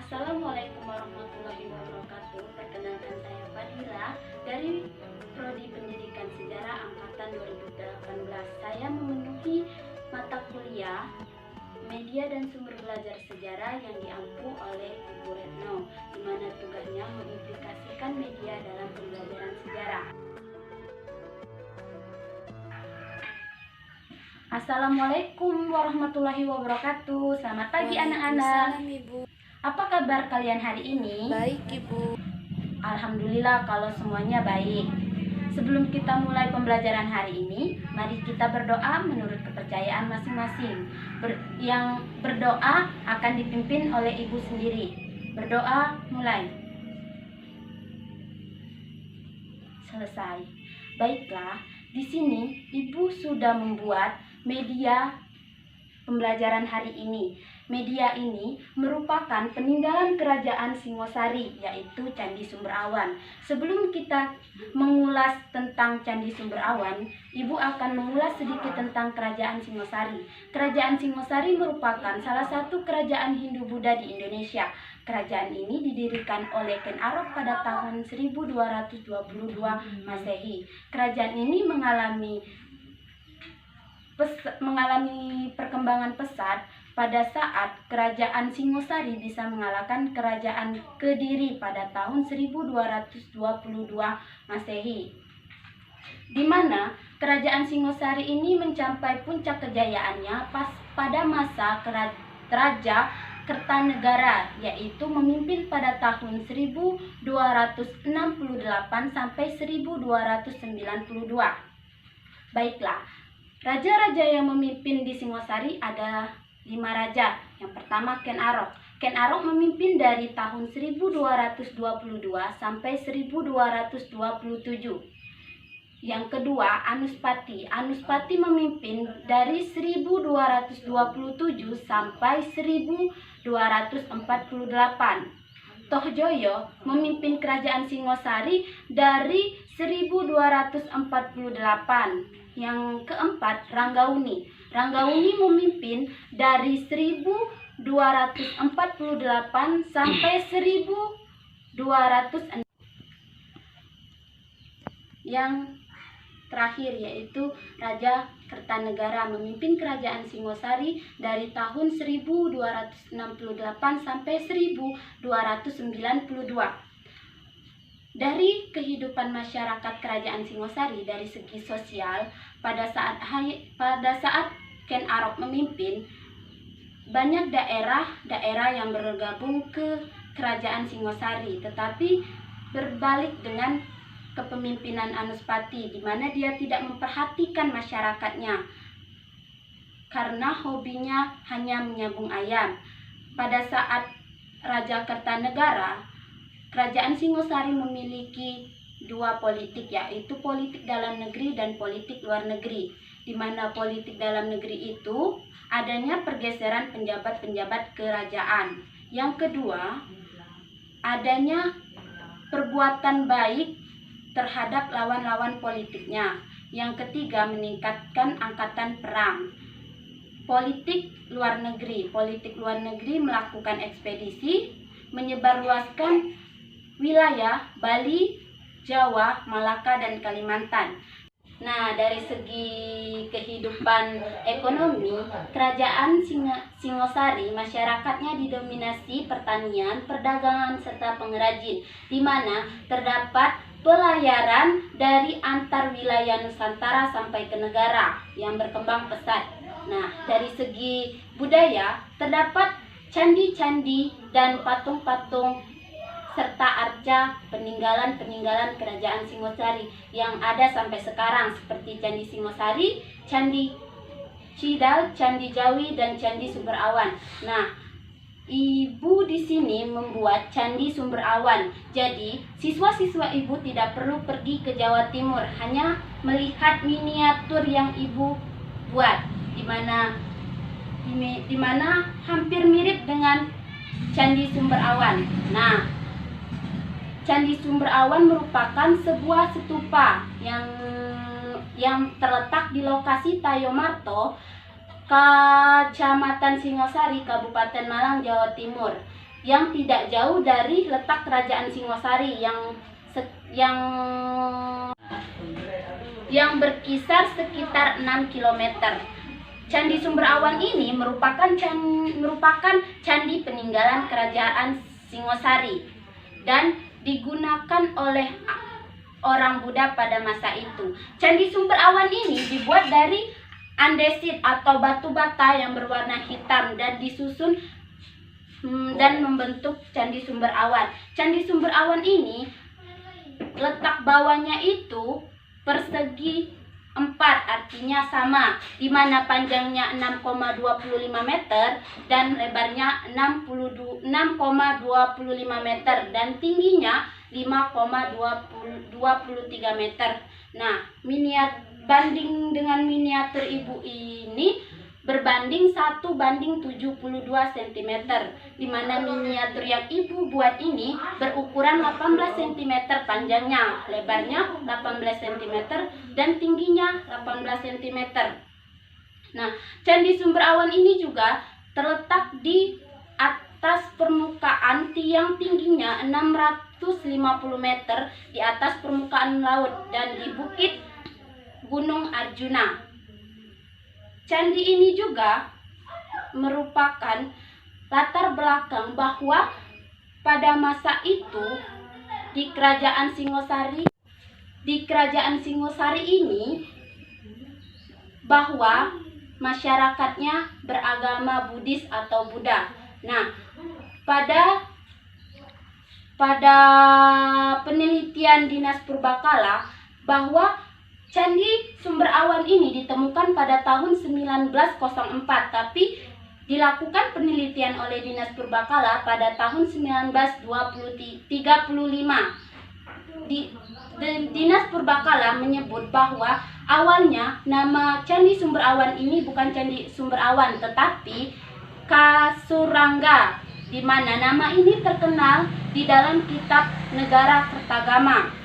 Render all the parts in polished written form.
Assalamualaikum warahmatullahi wabarakatuh. Perkenalkan saya Fadila dari Prodi Pendidikan Sejarah Angkatan 2018. Saya memenuhi mata kuliah Media dan Sumber Belajar Sejarah yang diampu oleh Ibu Retno, di mana tugasnya mengimplikasikan media dalam pembelajaran sejarah. Assalamualaikum warahmatullahi wabarakatuh. Selamat pagi anak-anak. Ibu. Apa kabar kalian hari ini? Baik, Ibu. Alhamdulillah kalau semuanya baik. Sebelum kita mulai pembelajaran hari ini, mari kita berdoa menurut kepercayaan masing-masing. Yang berdoa akan dipimpin oleh ibu sendiri. Berdoa mulai. Selesai. Baiklah, di sini ibu sudah membuat media pembelajaran hari ini. Media ini merupakan peninggalan kerajaan Singosari, yaitu Candi Sumberawan. Sebelum kita mengulas tentang Candi Sumberawan, ibu akan mengulas sedikit tentang kerajaan Singosari. Kerajaan Singosari merupakan salah satu kerajaan Hindu-Buddha di Indonesia. Kerajaan ini didirikan oleh Ken Arok pada tahun 1222 Masehi. Kerajaan ini mengalami perkembangan pesat pada saat kerajaan Singosari bisa mengalahkan kerajaan Kediri pada tahun 1222 Masehi, di mana kerajaan Singosari ini mencapai puncak kejayaannya pada masa Raja Kertanegara, yaitu memimpin pada tahun 1268 sampai 1292. Baiklah, raja-raja yang memimpin di Singosari adalah 5 raja. Yang pertama Ken Arok. Ken Arok memimpin dari tahun 1222 sampai 1227. Yang kedua Anuspati. Anuspati memimpin dari 1227 sampai 1248. Tohjoyo memimpin kerajaan Singosari dari 1248. Yang keempat Ranggauni. Ranggauni memimpin dari 1248 sampai 1200. Yang terakhir yaitu Raja Kertanegara memimpin kerajaan Singosari dari tahun 1268 sampai 1292. Dari kehidupan masyarakat kerajaan Singosari dari segi sosial, pada saat Ken Arok memimpin, banyak daerah yang bergabung ke kerajaan Singosari, tetapi berbalik dengan kepemimpinan Anuspati, di mana dia tidak memperhatikan masyarakatnya karena hobinya hanya menyambung ayam. Pada saat Raja Kertanegara, kerajaan Singosari memiliki dua politik, yaitu politik dalam negeri dan politik luar negeri, di mana politik dalam negeri itu adanya pergeseran penjabat-penjabat kerajaan. Yang kedua, adanya perbuatan baik terhadap lawan-lawan politiknya. Yang ketiga, meningkatkan angkatan perang. Politik luar negeri. Politik luar negeri melakukan ekspedisi, menyebarluaskan wilayah Bali, Jawa, Malaka, dan Kalimantan. Nah, dari segi kehidupan ekonomi, kerajaan Singosari masyarakatnya didominasi pertanian, perdagangan, serta pengrajin, di mana terdapat pelayaran dari antar wilayah Nusantara sampai ke negara yang berkembang pesat. Nah, dari segi budaya, terdapat candi-candi dan patung-patung serta arca peninggalan kerajaan Singosari yang ada sampai sekarang, seperti Candi Singosari, Candi Cidal, Candi Jawi, dan Candi Sumberawan. Nah, ibu di sini membuat Candi Sumberawan. Jadi, siswa-siswa ibu tidak perlu pergi ke Jawa Timur, hanya melihat miniatur yang ibu buat, di mana hampir mirip dengan Candi Sumberawan. Nah, Candi Sumberawan merupakan sebuah stupa yang terletak di lokasi Tayomarto, Kecamatan Singosari, Kabupaten Malang, Jawa Timur, yang tidak jauh dari letak kerajaan Singosari yang berkisar sekitar 6 km. Candi Sumberawan ini merupakan candi peninggalan kerajaan Singosari dan digunakan oleh orang Buddha pada masa itu. Candi Sumberawan ini dibuat dari andesit atau batu bata yang berwarna hitam dan disusun dan membentuk Candi Sumberawan. Candi Sumberawan ini letak bawahnya itu persegi 4, artinya sama, di mana panjangnya 6,25 meter dan lebarnya 6,25 meter dan tingginya 5,23 meter. Nah, banding dengan miniatur ibu ini berbanding 1:72 cm, di mana miniatur yang ibu buat ini berukuran 18 cm panjangnya, lebarnya 18 cm dan tingginya 18 cm. Nah, Candi Sumberawan ini juga terletak di atas permukaan tiang tingginya 650 meter di atas permukaan laut dan di bukit Gunung Arjuna. Candi ini juga merupakan latar belakang bahwa pada masa itu di kerajaan Singosari ini bahwa masyarakatnya beragama Buddhis atau Buddha. Nah, pada penelitian Dinas Purbakala bahwa Candi Sumberawan ini ditemukan pada tahun 1904, tapi dilakukan penelitian oleh Dinas Purbakala pada tahun 1935. Dinas Purbakala menyebut bahwa awalnya nama Candi Sumberawan ini bukan Candi Sumberawan, tetapi Kasurangga, di mana nama ini terkenal di dalam kitab Negara Kertagama.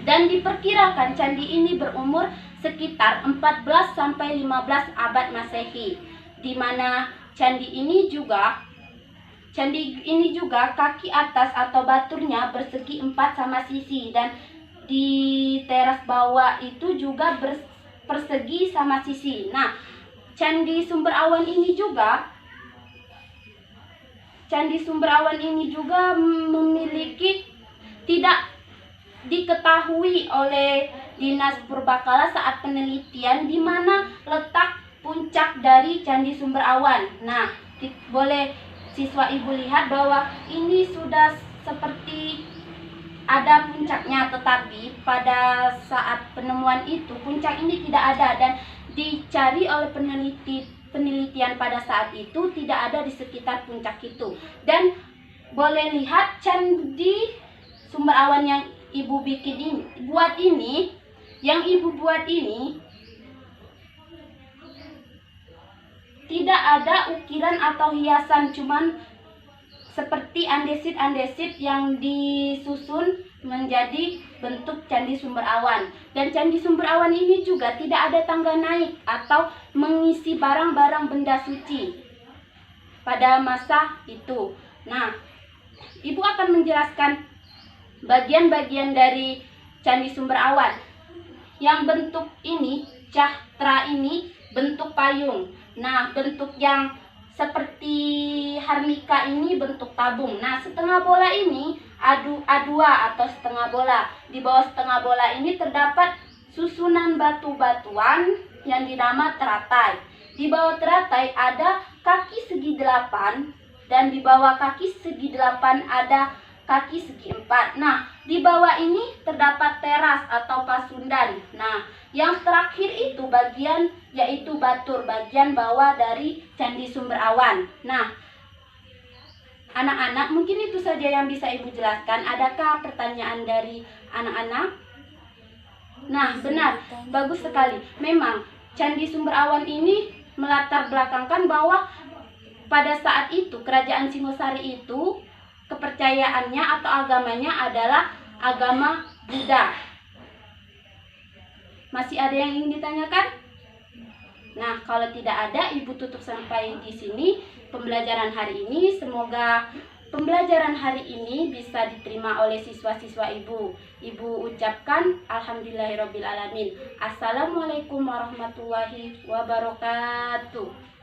Dan diperkirakan candi ini berumur sekitar 14-15 abad Masehi, di mana candi ini juga kaki atas atau baturnya bersegi 4 sama sisi, dan di teras bawah itu juga persegi sama sisi. Nah, Candi Sumberawan ini juga memiliki tidak diketahui oleh Dinas Purbakala saat penelitian di mana letak puncak dari Candi Sumberawan. Nah, boleh siswa ibu lihat bahwa ini sudah seperti ada puncaknya, tetapi pada saat penemuan itu puncak ini tidak ada dan dicari oleh penelitian pada saat itu tidak ada di sekitar puncak itu. Dan boleh lihat Candi Sumberawan yang ibu buat ini tidak ada ukiran atau hiasan, cuman seperti andesit yang disusun menjadi bentuk Candi Sumberawan. Dan Candi Sumberawan ini juga tidak ada tangga naik atau mengisi barang-barang benda suci pada masa itu. Nah, ibu akan menjelaskan bagian-bagian dari Candi Sumberawan. Yang bentuk ini, cahtra ini bentuk payung. Nah, bentuk yang seperti harmika ini bentuk tabung. Nah, setengah bola ini A2 atau setengah bola. Di bawah setengah bola ini terdapat susunan batu-batuan yang dinama teratai. Di bawah teratai ada kaki segi 8 dan di bawah kaki segi 8 ada kaki segi 4. Nah, di bawah ini terdapat teras atau pasundan. Nah, yang terakhir itu yaitu batur, bagian bawah dari Candi Sumberawan. Nah, anak-anak, mungkin itu saja yang bisa ibu jelaskan. Adakah pertanyaan dari anak-anak? Nah, benar, bagus sekali. Memang Candi Sumberawan ini melatar belakangkan bahwa pada saat itu kerajaan Singosari itu kepercayaannya atau agamanya adalah agama Buddha. Masih ada yang ingin ditanyakan? Nah, kalau tidak ada, ibu tutup sampai di sini pembelajaran hari ini. Semoga pembelajaran hari ini bisa diterima oleh siswa-siswa Ibu. Ibu ucapkan alhamdulillahirobbilalamin. Assalamualaikum warahmatullahi wabarakatuh.